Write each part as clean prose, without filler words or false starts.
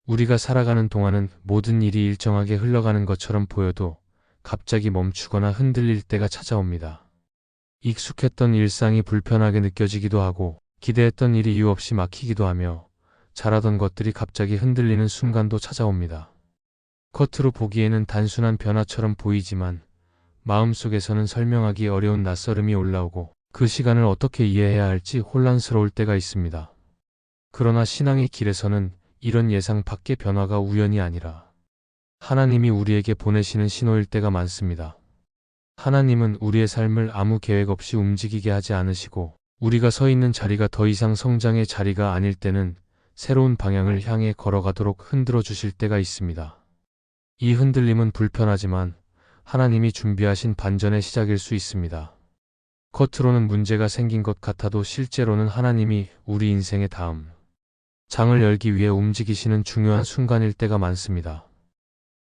우리가 살아가는 동안은 모든 일이 일정하게 흘러가는 것처럼 보여도 갑자기 멈추거나 흔들릴 때가 찾아옵니다. 익숙했던 일상이 불편하게 느껴지기도 하고 기대했던 일이 이유 없이 막히기도 하며 잘하던 것들이 갑자기 흔들리는 순간도 찾아옵니다. 겉으로 보기에는 단순한 변화처럼 보이지만 마음속에서는 설명하기 어려운 낯설음이 올라오고 그 시간을 어떻게 이해해야 할지 혼란스러울 때가 있습니다. 그러나 신앙의 길에서는 이런 예상 밖의 변화가 우연이 아니라 하나님이 우리에게 보내시는 신호일 때가 많습니다. 하나님은 우리의 삶을 아무 계획 없이 움직이게 하지 않으시고 우리가 서 있는 자리가 더 이상 성장의 자리가 아닐 때는 새로운 방향을 향해 걸어가도록 흔들어 주실 때가 있습니다. 이 흔들림은 불편하지만 하나님이 준비하신 반전의 시작일 수 있습니다. 겉으로는 문제가 생긴 것 같아도 실제로는 하나님이 우리 인생의 다음 장을 열기 위해 움직이시는 중요한 순간일 때가 많습니다.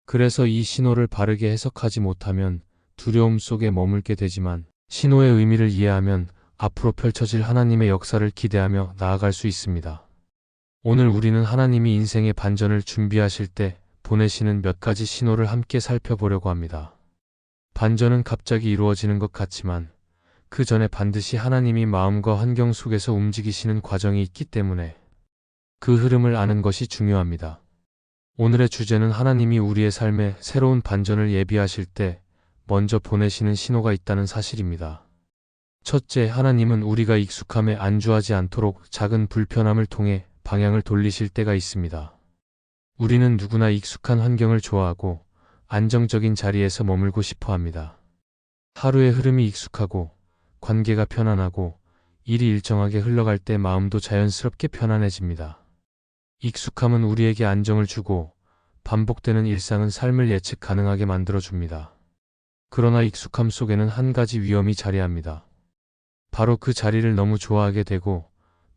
그래서 이 신호를 바르게 해석하지 못하면 두려움 속에 머물게 되지만 신호의 의미를 이해하면 앞으로 펼쳐질 하나님의 역사를 기대하며 나아갈 수 있습니다. 오늘 우리는 하나님이 인생의 반전을 준비하실 때 보내시는 몇 가지 신호를 함께 살펴보려고 합니다. 반전은 갑자기 이루어지는 것 같지만 그 전에 반드시 하나님이 마음과 환경 속에서 움직이시는 과정이 있기 때문에 그 흐름을 아는 것이 중요합니다. 오늘의 주제는 하나님이 우리의 삶에 새로운 반전을 예비하실 때 먼저 보내시는 신호가 있다는 사실입니다. 첫째, 하나님은 우리가 익숙함에 안주하지 않도록 작은 불편함을 통해 방향을 돌리실 때가 있습니다. 우리는 누구나 익숙한 환경을 좋아하고 안정적인 자리에서 머물고 싶어 합니다. 하루의 흐름이 익숙하고 관계가 편안하고 일이 일정하게 흘러갈 때 마음도 자연스럽게 편안해집니다. 익숙함은 우리에게 안정을 주고 반복되는 일상은 삶을 예측 가능하게 만들어줍니다. 그러나 익숙함 속에는 한 가지 위험이 자리합니다. 바로 그 자리를 너무 좋아하게 되고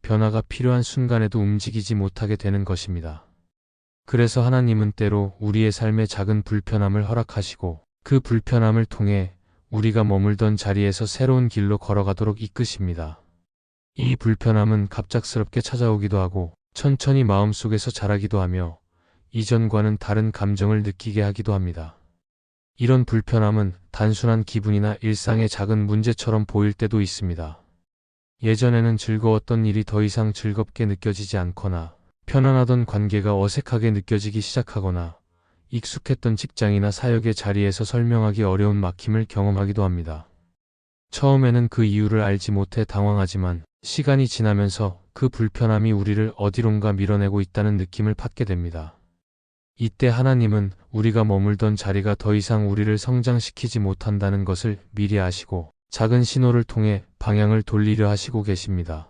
변화가 필요한 순간에도 움직이지 못하게 되는 것입니다. 그래서 하나님은 때로 우리의 삶에 작은 불편함을 허락하시고 그 불편함을 통해 우리가 머물던 자리에서 새로운 길로 걸어가도록 이끄십니다. 이 불편함은 갑작스럽게 찾아오기도 하고 천천히 마음속에서 자라기도 하며 이전과는 다른 감정을 느끼게 하기도 합니다. 이런 불편함은 단순한 기분이나 일상의 작은 문제처럼 보일 때도 있습니다. 예전에는 즐거웠던 일이 더 이상 즐겁게 느껴지지 않거나 편안하던 관계가 어색하게 느껴지기 시작하거나 익숙했던 직장이나 사역의 자리에서 설명하기 어려운 막힘을 경험하기도 합니다. 처음에는 그 이유를 알지 못해 당황하지만 시간이 지나면서 그 불편함이 우리를 어디론가 밀어내고 있다는 느낌을 받게 됩니다. 이때 하나님은 우리가 머물던 자리가 더 이상 우리를 성장시키지 못한다는 것을 미리 아시고 작은 신호를 통해 방향을 돌리려 하시고 계십니다.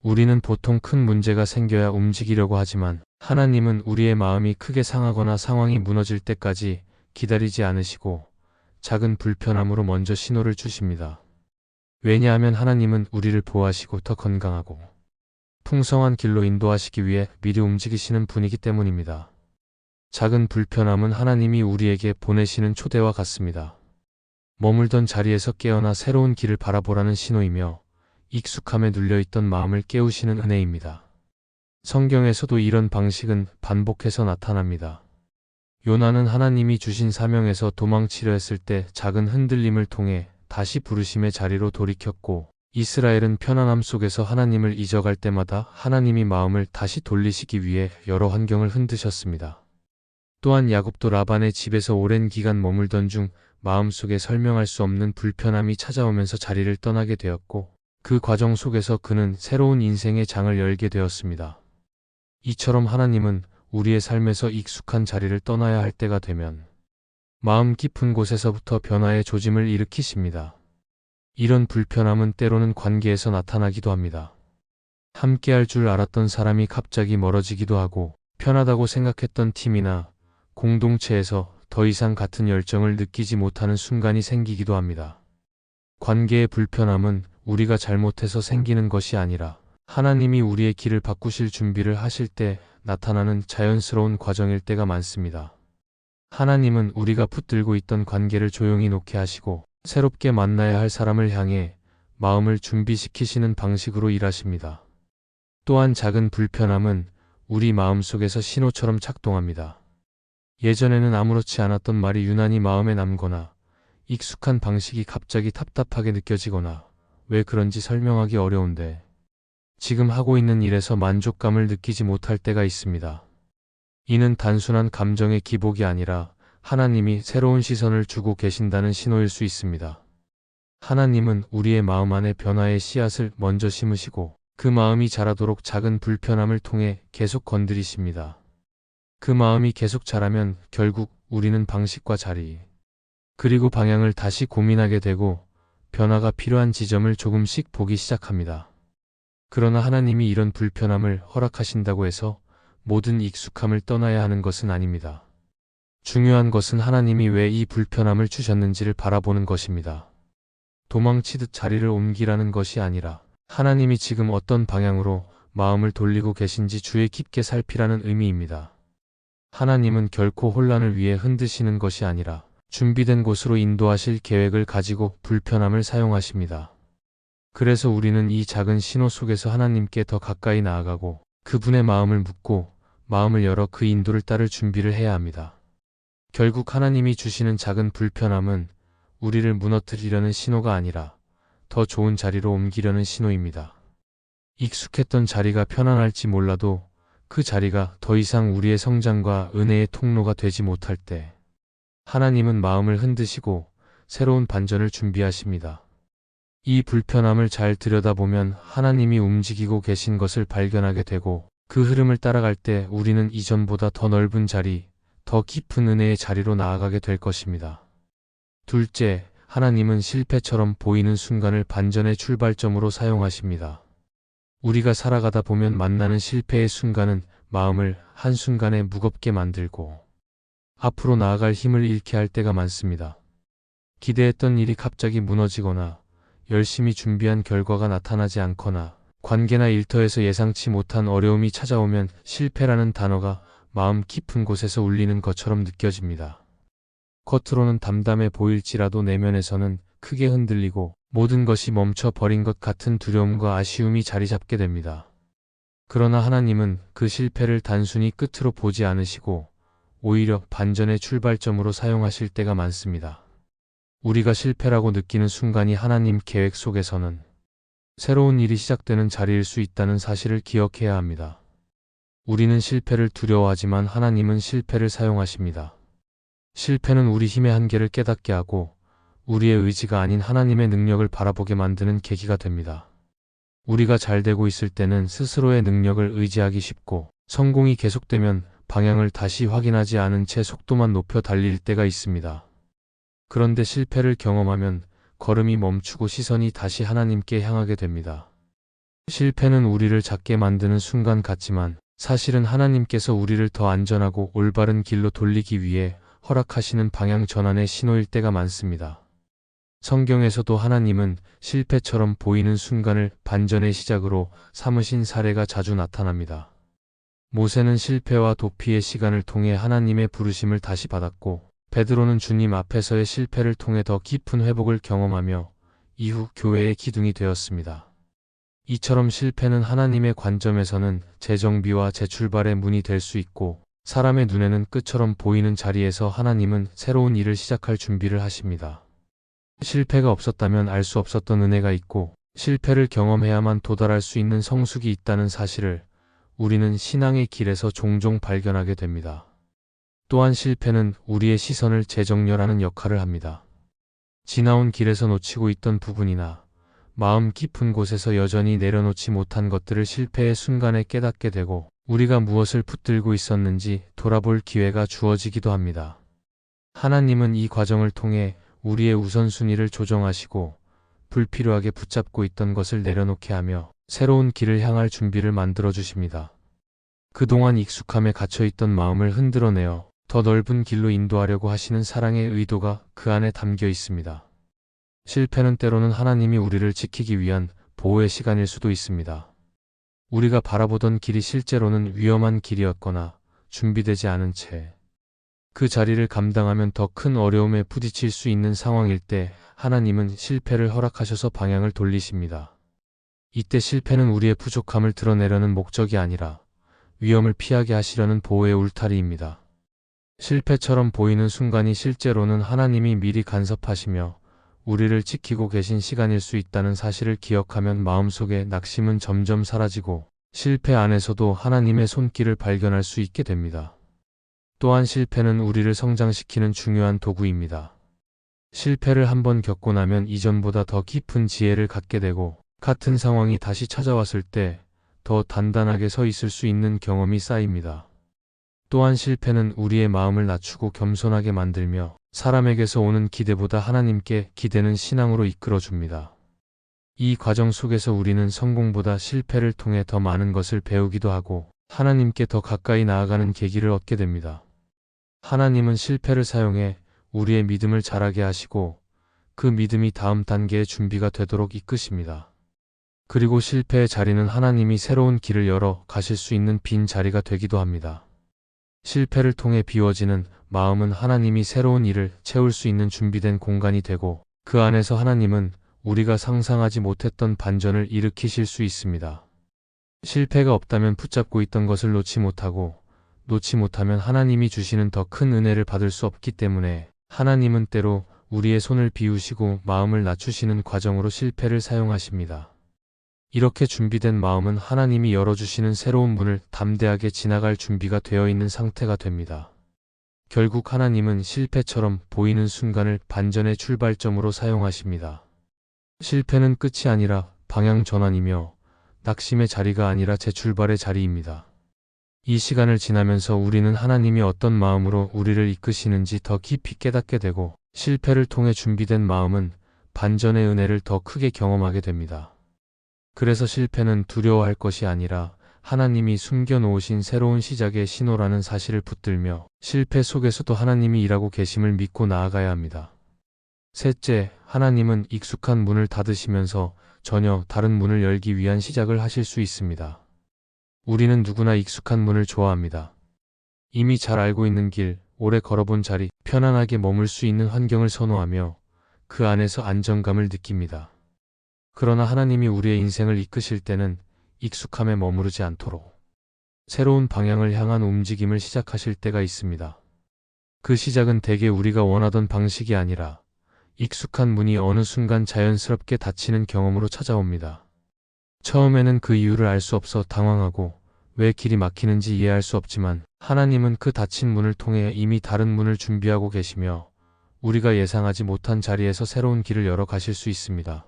우리는 보통 큰 문제가 생겨야 움직이려고 하지만 하나님은 우리의 마음이 크게 상하거나 상황이 무너질 때까지 기다리지 않으시고 작은 불편함으로 먼저 신호를 주십니다. 왜냐하면 하나님은 우리를 보호하시고 더 건강하고 풍성한 길로 인도하시기 위해 미리 움직이시는 분이기 때문입니다. 작은 불편함은 하나님이 우리에게 보내시는 초대와 같습니다. 머물던 자리에서 깨어나 새로운 길을 바라보라는 신호이며 익숙함에 눌려있던 마음을 깨우시는 은혜입니다. 성경에서도 이런 방식은 반복해서 나타납니다. 요나는 하나님이 주신 사명에서 도망치려 했을 때 작은 흔들림을 통해 다시 부르심의 자리로 돌이켰고 이스라엘은 편안함 속에서 하나님을 잊어갈 때마다 하나님이 마음을 다시 돌리시기 위해 여러 환경을 흔드셨습니다. 또한 야곱도 라반의 집에서 오랜 기간 머물던 중 마음속에 설명할 수 없는 불편함이 찾아오면서 자리를 떠나게 되었고 그 과정 속에서 그는 새로운 인생의 장을 열게 되었습니다. 이처럼 하나님은 우리의 삶에서 익숙한 자리를 떠나야 할 때가 되면 마음 깊은 곳에서부터 변화의 조짐을 일으키십니다. 이런 불편함은 때로는 관계에서 나타나기도 합니다. 함께할 줄 알았던 사람이 갑자기 멀어지기도 하고 편하다고 생각했던 팀이나 공동체에서 더 이상 같은 열정을 느끼지 못하는 순간이 생기기도 합니다. 관계의 불편함은 우리가 잘못해서 생기는 것이 아니라 하나님이 우리의 길을 바꾸실 준비를 하실 때 나타나는 자연스러운 과정일 때가 많습니다. 하나님은 우리가 붙들고 있던 관계를 조용히 놓게 하시고 새롭게 만나야 할 사람을 향해 마음을 준비시키시는 방식으로 일하십니다. 또한 작은 불편함은 우리 마음속에서 신호처럼 작동합니다. 예전에는 아무렇지 않았던 말이 유난히 마음에 남거나 익숙한 방식이 갑자기 답답하게 느껴지거나 왜 그런지 설명하기 어려운데 지금 하고 있는 일에서 만족감을 느끼지 못할 때가 있습니다. 이는 단순한 감정의 기복이 아니라 하나님이 새로운 시선을 주고 계신다는 신호일 수 있습니다. 하나님은 우리의 마음 안에 변화의 씨앗을 먼저 심으시고 그 마음이 자라도록 작은 불편함을 통해 계속 건드리십니다. 그 마음이 계속 자라면 결국 우리는 방식과 자리, 그리고 방향을 다시 고민하게 되고 변화가 필요한 지점을 조금씩 보기 시작합니다. 그러나 하나님이 이런 불편함을 허락하신다고 해서 모든 익숙함을 떠나야 하는 것은 아닙니다. 중요한 것은 하나님이 왜 이 불편함을 주셨는지를 바라보는 것입니다. 도망치듯 자리를 옮기라는 것이 아니라 하나님이 지금 어떤 방향으로 마음을 돌리고 계신지 주의 깊게 살피라는 의미입니다. 하나님은 결코 혼란을 위해 흔드시는 것이 아니라 준비된 곳으로 인도하실 계획을 가지고 불편함을 사용하십니다. 그래서 우리는 이 작은 신호 속에서 하나님께 더 가까이 나아가고 그분의 마음을 묻고 마음을 열어 그 인도를 따를 준비를 해야 합니다. 결국 하나님이 주시는 작은 불편함은 우리를 무너뜨리려는 신호가 아니라 더 좋은 자리로 옮기려는 신호입니다. 익숙했던 자리가 편안할지 몰라도 그 자리가 더 이상 우리의 성장과 은혜의 통로가 되지 못할 때 하나님은 마음을 흔드시고 새로운 반전을 준비하십니다. 이 불편함을 잘 들여다보면 하나님이 움직이고 계신 것을 발견하게 되고 그 흐름을 따라갈 때 우리는 이전보다 더 넓은 자리, 더 깊은 은혜의 자리로 나아가게 될 것입니다. 둘째, 하나님은 실패처럼 보이는 순간을 반전의 출발점으로 사용하십니다. 우리가 살아가다 보면 만나는 실패의 순간은 마음을 한순간에 무겁게 만들고 앞으로 나아갈 힘을 잃게 할 때가 많습니다. 기대했던 일이 갑자기 무너지거나 열심히 준비한 결과가 나타나지 않거나 관계나 일터에서 예상치 못한 어려움이 찾아오면 실패라는 단어가 마음 깊은 곳에서 울리는 것처럼 느껴집니다. 겉으로는 담담해 보일지라도 내면에서는 크게 흔들리고 모든 것이 멈춰 버린 것 같은 두려움과 아쉬움이 자리 잡게 됩니다. 그러나 하나님은 그 실패를 단순히 끝으로 보지 않으시고 오히려 반전의 출발점으로 사용하실 때가 많습니다. 우리가 실패라고 느끼는 순간이 하나님 계획 속에서는 새로운 일이 시작되는 자리일 수 있다는 사실을 기억해야 합니다. 우리는 실패를 두려워하지만 하나님은 실패를 사용하십니다. 실패는 우리 힘의 한계를 깨닫게 하고 우리의 의지가 아닌 하나님의 능력을 바라보게 만드는 계기가 됩니다. 우리가 잘 되고 있을 때는 스스로의 능력을 의지하기 쉽고 성공이 계속되면 방향을 다시 확인하지 않은 채 속도만 높여 달릴 때가 있습니다. 그런데 실패를 경험하면 걸음이 멈추고 시선이 다시 하나님께 향하게 됩니다. 실패는 우리를 작게 만드는 순간 같지만 사실은 하나님께서 우리를 더 안전하고 올바른 길로 돌리기 위해 허락하시는 방향 전환의 신호일 때가 많습니다. 성경에서도 하나님은 실패처럼 보이는 순간을 반전의 시작으로 삼으신 사례가 자주 나타납니다. 모세는 실패와 도피의 시간을 통해 하나님의 부르심을 다시 받았고 베드로는 주님 앞에서의 실패를 통해 더 깊은 회복을 경험하며 이후 교회의 기둥이 되었습니다. 이처럼 실패는 하나님의 관점에서는 재정비와 재출발의 문이 될 수 있고 사람의 눈에는 끝처럼 보이는 자리에서 하나님은 새로운 일을 시작할 준비를 하십니다. 실패가 없었다면 알 수 없었던 은혜가 있고 실패를 경험해야만 도달할 수 있는 성숙이 있다는 사실을 우리는 신앙의 길에서 종종 발견하게 됩니다. 또한 실패는 우리의 시선을 재정렬하는 역할을 합니다. 지나온 길에서 놓치고 있던 부분이나 마음 깊은 곳에서 여전히 내려놓지 못한 것들을 실패의 순간에 깨닫게 되고 우리가 무엇을 붙들고 있었는지 돌아볼 기회가 주어지기도 합니다. 하나님은 이 과정을 통해 우리의 우선순위를 조정하시고 불필요하게 붙잡고 있던 것을 내려놓게 하며 새로운 길을 향할 준비를 만들어 주십니다. 그동안 익숙함에 갇혀있던 마음을 흔들어내어 더 넓은 길로 인도하려고 하시는 사랑의 의도가 그 안에 담겨 있습니다. 실패는 때로는 하나님이 우리를 지키기 위한 보호의 시간일 수도 있습니다. 우리가 바라보던 길이 실제로는 위험한 길이었거나 준비되지 않은 채 그 자리를 감당하면 더 큰 어려움에 부딪힐 수 있는 상황일 때 하나님은 실패를 허락하셔서 방향을 돌리십니다. 이때 실패는 우리의 부족함을 드러내려는 목적이 아니라 위험을 피하게 하시려는 보호의 울타리입니다. 실패처럼 보이는 순간이 실제로는 하나님이 미리 간섭하시며 우리를 지키고 계신 시간일 수 있다는 사실을 기억하면 마음속의 낙심은 점점 사라지고 실패 안에서도 하나님의 손길을 발견할 수 있게 됩니다. 또한 실패는 우리를 성장시키는 중요한 도구입니다. 실패를 한번 겪고 나면 이전보다 더 깊은 지혜를 갖게 되고 같은 상황이 다시 찾아왔을 때 더 단단하게 서 있을 수 있는 경험이 쌓입니다. 또한 실패는 우리의 마음을 낮추고 겸손하게 만들며 사람에게서 오는 기대보다 하나님께 기대는 신앙으로 이끌어줍니다. 이 과정 속에서 우리는 성공보다 실패를 통해 더 많은 것을 배우기도 하고 하나님께 더 가까이 나아가는 계기를 얻게 됩니다. 하나님은 실패를 사용해 우리의 믿음을 자라게 하시고 그 믿음이 다음 단계의 준비가 되도록 이끄십니다. 그리고 실패의 자리는 하나님이 새로운 길을 열어 가실 수 있는 빈 자리가 되기도 합니다. 실패를 통해 비워지는 마음은 하나님이 새로운 일을 채울 수 있는 준비된 공간이 되고 그 안에서 하나님은 우리가 상상하지 못했던 반전을 일으키실 수 있습니다. 실패가 없다면 붙잡고 있던 것을 놓지 못하면 하나님이 주시는 더 큰 은혜를 받을 수 없기 때문에 하나님은 때로 우리의 손을 비우시고 마음을 낮추시는 과정으로 실패를 사용하십니다. 이렇게 준비된 마음은 하나님이 열어주시는 새로운 문을 담대하게 지나갈 준비가 되어 있는 상태가 됩니다. 결국 하나님은 실패처럼 보이는 순간을 반전의 출발점으로 사용하십니다. 실패는 끝이 아니라 방향 전환이며 낙심의 자리가 아니라 재출발의 자리입니다. 이 시간을 지나면서 우리는 하나님이 어떤 마음으로 우리를 이끄시는지 더 깊이 깨닫게 되고 실패를 통해 준비된 마음은 반전의 은혜를 더 크게 경험하게 됩니다. 그래서 실패는 두려워할 것이 아니라 하나님이 숨겨놓으신 새로운 시작의 신호라는 사실을 붙들며 실패 속에서도 하나님이 일하고 계심을 믿고 나아가야 합니다. 셋째, 하나님은 익숙한 문을 닫으시면서 전혀 다른 문을 열기 위한 시작을 하실 수 있습니다. 우리는 누구나 익숙한 문을 좋아합니다. 이미 잘 알고 있는 길, 오래 걸어본 자리, 편안하게 머물 수 있는 환경을 선호하며 그 안에서 안정감을 느낍니다. 그러나 하나님이 우리의 인생을 이끄실 때는 익숙함에 머무르지 않도록 새로운 방향을 향한 움직임을 시작하실 때가 있습니다. 그 시작은 대개 우리가 원하던 방식이 아니라 익숙한 문이 어느 순간 자연스럽게 닫히는 경험으로 찾아옵니다. 처음에는 그 이유를 알 수 없어 당황하고 왜 길이 막히는지 이해할 수 없지만 하나님은 그 닫힌 문을 통해 이미 다른 문을 준비하고 계시며 우리가 예상하지 못한 자리에서 새로운 길을 열어 가실 수 있습니다.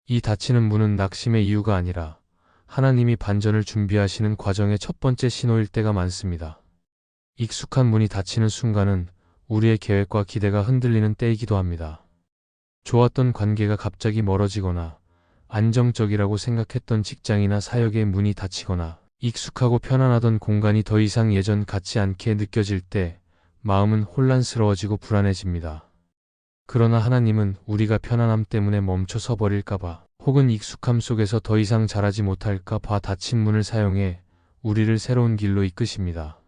이 닫히는 문은 낙심의 이유가 아니라 하나님이 반전을 준비하시는 과정의 첫 번째 신호일 때가 많습니다. 익숙한 문이 닫히는 순간은 우리의 계획과 기대가 흔들리는 때이기도 합니다. 좋았던 관계가 갑자기 멀어지거나 안정적이라고 생각했던 직장이나 사역의 문이 닫히거나 익숙하고 편안하던 공간이 더 이상 예전 같지 않게 느껴질 때 마음은 혼란스러워지고 불안해집니다. 그러나 하나님은 우리가 편안함 때문에 멈춰서 버릴까봐 혹은 익숙함 속에서 더 이상 자라지 못할까봐 닫힌 문을 사용해 우리를 새로운 길로 이끄십니다.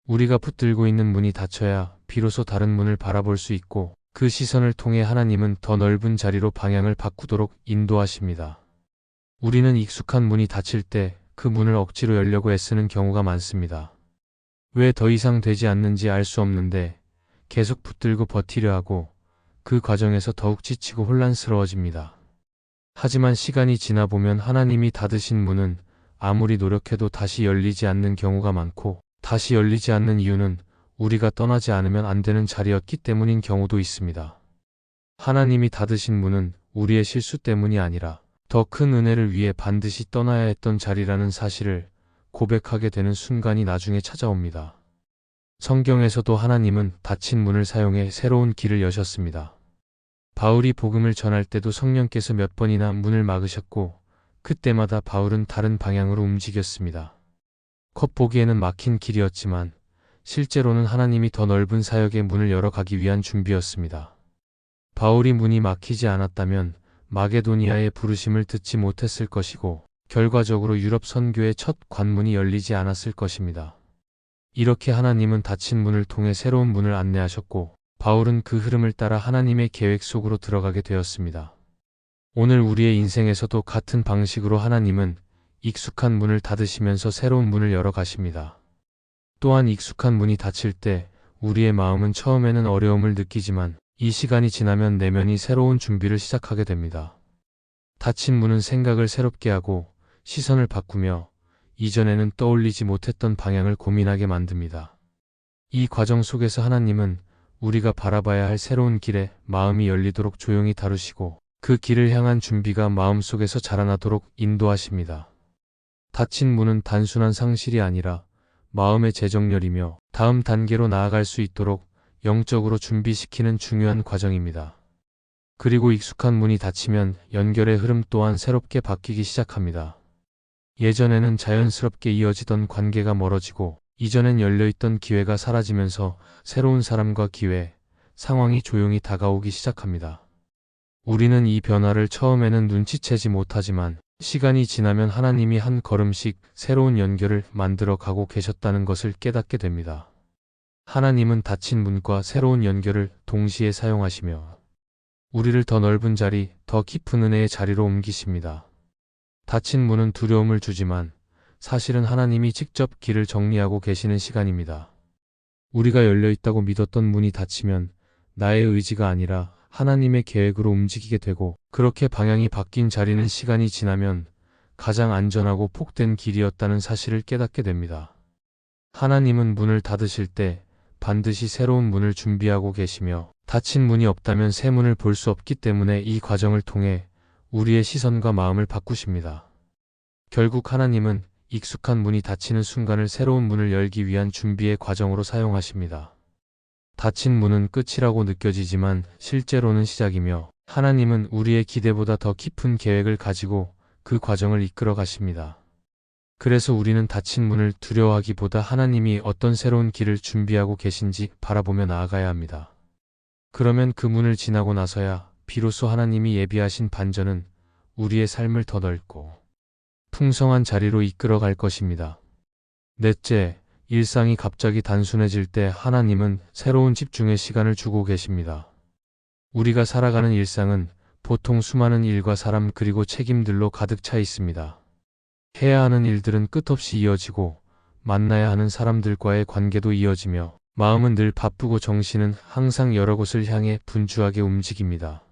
우리가 붙들고 있는 문이 닫혀야 비로소 다른 문을 바라볼 수 있고 그 시선을 통해 하나님은 더 넓은 자리로 방향을 바꾸도록 인도하십니다. 우리는 익숙한 문이 닫힐 때 그 문을 억지로 열려고 애쓰는 경우가 많습니다. 왜 더 이상 되지 않는지 알 수 없는데 계속 붙들고 버티려 하고 그 과정에서 더욱 지치고 혼란스러워집니다. 하지만 시간이 지나 보면 하나님이 닫으신 문은 아무리 노력해도 다시 열리지 않는 경우가 많고 다시 열리지 않는 이유는 우리가 떠나지 않으면 안 되는 자리였기 때문인 경우도 있습니다. 하나님이 닫으신 문은 우리의 실수 때문이 아니라 더 큰 은혜를 위해 반드시 떠나야 했던 자리라는 사실을 고백하게 되는 순간이 나중에 찾아옵니다. 성경에서도 하나님은 닫힌 문을 사용해 새로운 길을 여셨습니다. 바울이 복음을 전할 때도 성령께서 몇 번이나 문을 막으셨고 그때마다 바울은 다른 방향으로 움직였습니다. 겉보기에는 막힌 길이었지만 실제로는 하나님이 더 넓은 사역의 문을 열어가기 위한 준비였습니다. 바울이 문이 막히지 않았다면 마게도니아의 부르심을 듣지 못했을 것이고 결과적으로 유럽 선교의 첫 관문이 열리지 않았을 것입니다. 이렇게 하나님은 닫힌 문을 통해 새로운 문을 안내하셨고 바울은 그 흐름을 따라 하나님의 계획 속으로 들어가게 되었습니다. 오늘 우리의 인생에서도 같은 방식으로 하나님은 익숙한 문을 닫으시면서 새로운 문을 열어 가십니다. 또한 익숙한 문이 닫힐 때 우리의 마음은 처음에는 어려움을 느끼지만 이 시간이 지나면 내면이 새로운 준비를 시작하게 됩니다. 닫힌 문은 생각을 새롭게 하고 시선을 바꾸며 이전에는 떠올리지 못했던 방향을 고민하게 만듭니다. 이 과정 속에서 하나님은 우리가 바라봐야 할 새로운 길에 마음이 열리도록 조용히 다루시고 그 길을 향한 준비가 마음속에서 자라나도록 인도하십니다. 닫힌 문은 단순한 상실이 아니라 마음의 재정렬이며 다음 단계로 나아갈 수 있도록 영적으로 준비시키는 중요한 과정입니다. 그리고 익숙한 문이 닫히면 연결의 흐름 또한 새롭게 바뀌기 시작합니다. 예전에는 자연스럽게 이어지던 관계가 멀어지고 이전엔 열려있던 기회가 사라지면서 새로운 사람과 기회, 상황이 조용히 다가오기 시작합니다. 우리는 이 변화를 처음에는 눈치채지 못하지만 시간이 지나면 하나님이 한 걸음씩 새로운 연결을 만들어 가고 계셨다는 것을 깨닫게 됩니다. 하나님은 닫힌 문과 새로운 연결을 동시에 사용하시며 우리를 더 넓은 자리, 더 깊은 은혜의 자리로 옮기십니다. 닫힌 문은 두려움을 주지만 사실은 하나님이 직접 길을 정리하고 계시는 시간입니다. 우리가 열려있다고 믿었던 문이 닫히면 나의 의지가 아니라 하나님의 계획으로 움직이게 되고 그렇게 방향이 바뀐 자리는 시간이 지나면 가장 안전하고 복된 길이었다는 사실을 깨닫게 됩니다. 하나님은 문을 닫으실 때 반드시 새로운 문을 준비하고 계시며 닫힌 문이 없다면 새 문을 볼 수 없기 때문에 이 과정을 통해 우리의 시선과 마음을 바꾸십니다. 결국 하나님은 익숙한 문이 닫히는 순간을 새로운 문을 열기 위한 준비의 과정으로 사용하십니다. 닫힌 문은 끝이라고 느껴지지만 실제로는 시작이며 하나님은 우리의 기대보다 더 깊은 계획을 가지고 그 과정을 이끌어 가십니다. 그래서 우리는 닫힌 문을 두려워하기보다 하나님이 어떤 새로운 길을 준비하고 계신지 바라보며 나아가야 합니다. 그러면 그 문을 지나고 나서야 비로소 하나님이 예비하신 반전은 우리의 삶을 더 넓고 풍성한 자리로 이끌어 갈 것입니다. 넷째, 일상이 갑자기 단순해질 때 하나님은 새로운 집중의 시간을 주고 계십니다. 우리가 살아가는 일상은 보통 수많은 일과 사람 그리고 책임들로 가득 차 있습니다. 해야 하는 일들은 끝없이 이어지고 만나야 하는 사람들과의 관계도 이어지며 마음은 늘 바쁘고 정신은 항상 여러 곳을 향해 분주하게 움직입니다.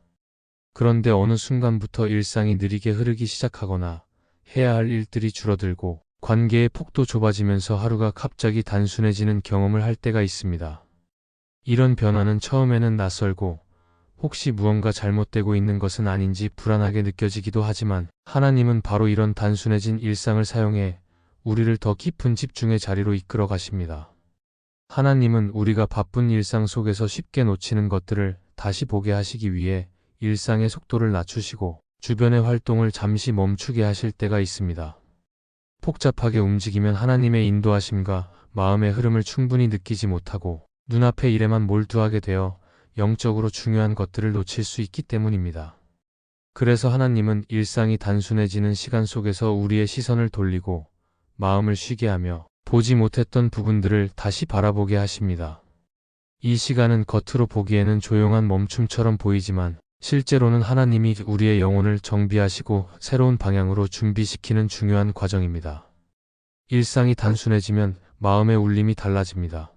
그런데 어느 순간부터 일상이 느리게 흐르기 시작하거나 해야 할 일들이 줄어들고 관계의 폭도 좁아지면서 하루가 갑자기 단순해지는 경험을 할 때가 있습니다. 이런 변화는 처음에는 낯설고 혹시 무언가 잘못되고 있는 것은 아닌지 불안하게 느껴지기도 하지만 하나님은 바로 이런 단순해진 일상을 사용해 우리를 더 깊은 집중의 자리로 이끌어 가십니다. 하나님은 우리가 바쁜 일상 속에서 쉽게 놓치는 것들을 다시 보게 하시기 위해 일상의 속도를 낮추시고 주변의 활동을 잠시 멈추게 하실 때가 있습니다. 복잡하게 움직이면 하나님의 인도하심과 마음의 흐름을 충분히 느끼지 못하고 눈앞의 일에만 몰두하게 되어 영적으로 중요한 것들을 놓칠 수 있기 때문입니다. 그래서 하나님은 일상이 단순해지는 시간 속에서 우리의 시선을 돌리고 마음을 쉬게 하며 보지 못했던 부분들을 다시 바라보게 하십니다. 이 시간은 겉으로 보기에는 조용한 멈춤처럼 보이지만 실제로는 하나님이 우리의 영혼을 정비하시고 새로운 방향으로 준비시키는 중요한 과정입니다. 일상이 단순해지면 마음의 울림이 달라집니다.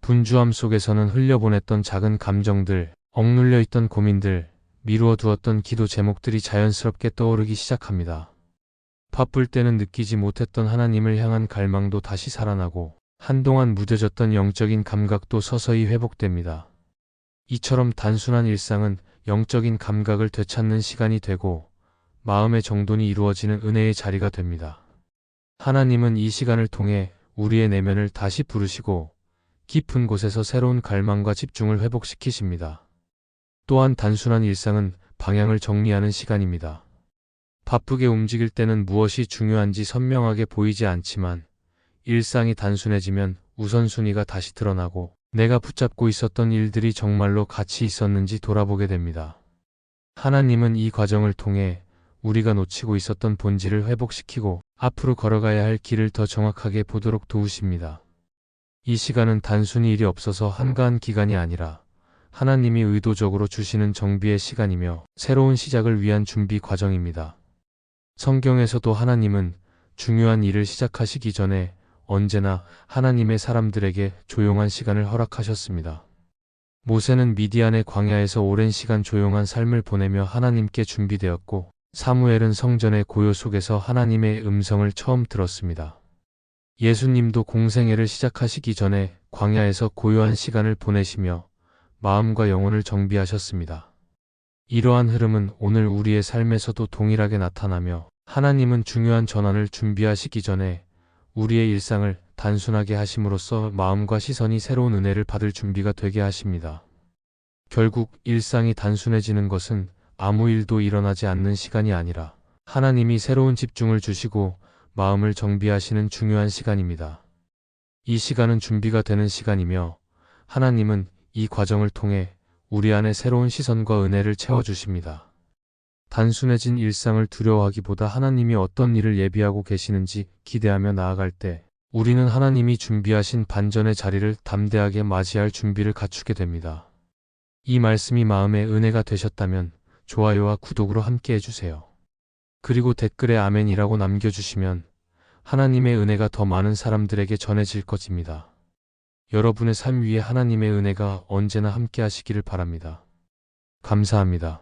분주함 속에서는 흘려보냈던 작은 감정들, 억눌려 있던 고민들, 미루어 두었던 기도 제목들이 자연스럽게 떠오르기 시작합니다. 바쁠 때는 느끼지 못했던 하나님을 향한 갈망도 다시 살아나고 한동안 무뎌졌던 영적인 감각도 서서히 회복됩니다. 이처럼 단순한 일상은 영적인 감각을 되찾는 시간이 되고 마음의 정돈이 이루어지는 은혜의 자리가 됩니다. 하나님은 이 시간을 통해 우리의 내면을 다시 부르시고 깊은 곳에서 새로운 갈망과 집중을 회복시키십니다. 또한 단순한 일상은 방향을 정리하는 시간입니다. 바쁘게 움직일 때는 무엇이 중요한지 선명하게 보이지 않지만 일상이 단순해지면 우선순위가 다시 드러나고 내가 붙잡고 있었던 일들이 정말로 가치 있었는지 돌아보게 됩니다. 하나님은 이 과정을 통해 우리가 놓치고 있었던 본질을 회복시키고 앞으로 걸어가야 할 길을 더 정확하게 보도록 도우십니다. 이 시간은 단순히 일이 없어서 한가한 기간이 아니라 하나님이 의도적으로 주시는 정비의 시간이며 새로운 시작을 위한 준비 과정입니다. 성경에서도 하나님은 중요한 일을 시작하시기 전에 언제나 하나님의 사람들에게 조용한 시간을 허락하셨습니다. 모세는 미디안의 광야에서 오랜 시간 조용한 삶을 보내며 하나님께 준비되었고, 사무엘은 성전의 고요 속에서 하나님의 음성을 처음 들었습니다. 예수님도 공생애를 시작하시기 전에 광야에서 고요한 시간을 보내시며 마음과 영혼을 정비하셨습니다. 이러한 흐름은 오늘 우리의 삶에서도 동일하게 나타나며, 하나님은 중요한 전환을 준비하시기 전에 우리의 일상을 단순하게 하심으로써 마음과 시선이 새로운 은혜를 받을 준비가 되게 하십니다. 결국 일상이 단순해지는 것은 아무 일도 일어나지 않는 시간이 아니라 하나님이 새로운 집중을 주시고 마음을 정비하시는 중요한 시간입니다. 이 시간은 준비가 되는 시간이며, 하나님은 이 과정을 통해 우리 안에 새로운 시선과 은혜를 채워주십니다. 단순해진 일상을 두려워하기보다 하나님이 어떤 일을 예비하고 계시는지 기대하며 나아갈 때, 우리는 하나님이 준비하신 반전의 자리를 담대하게 맞이할 준비를 갖추게 됩니다. 이 말씀이 마음의 은혜가 되셨다면 좋아요와 구독으로 함께 해주세요. 그리고 댓글에 아멘이라고 남겨주시면 하나님의 은혜가 더 많은 사람들에게 전해질 것입니다. 여러분의 삶 위에 하나님의 은혜가 언제나 함께 하시기를 바랍니다. 감사합니다.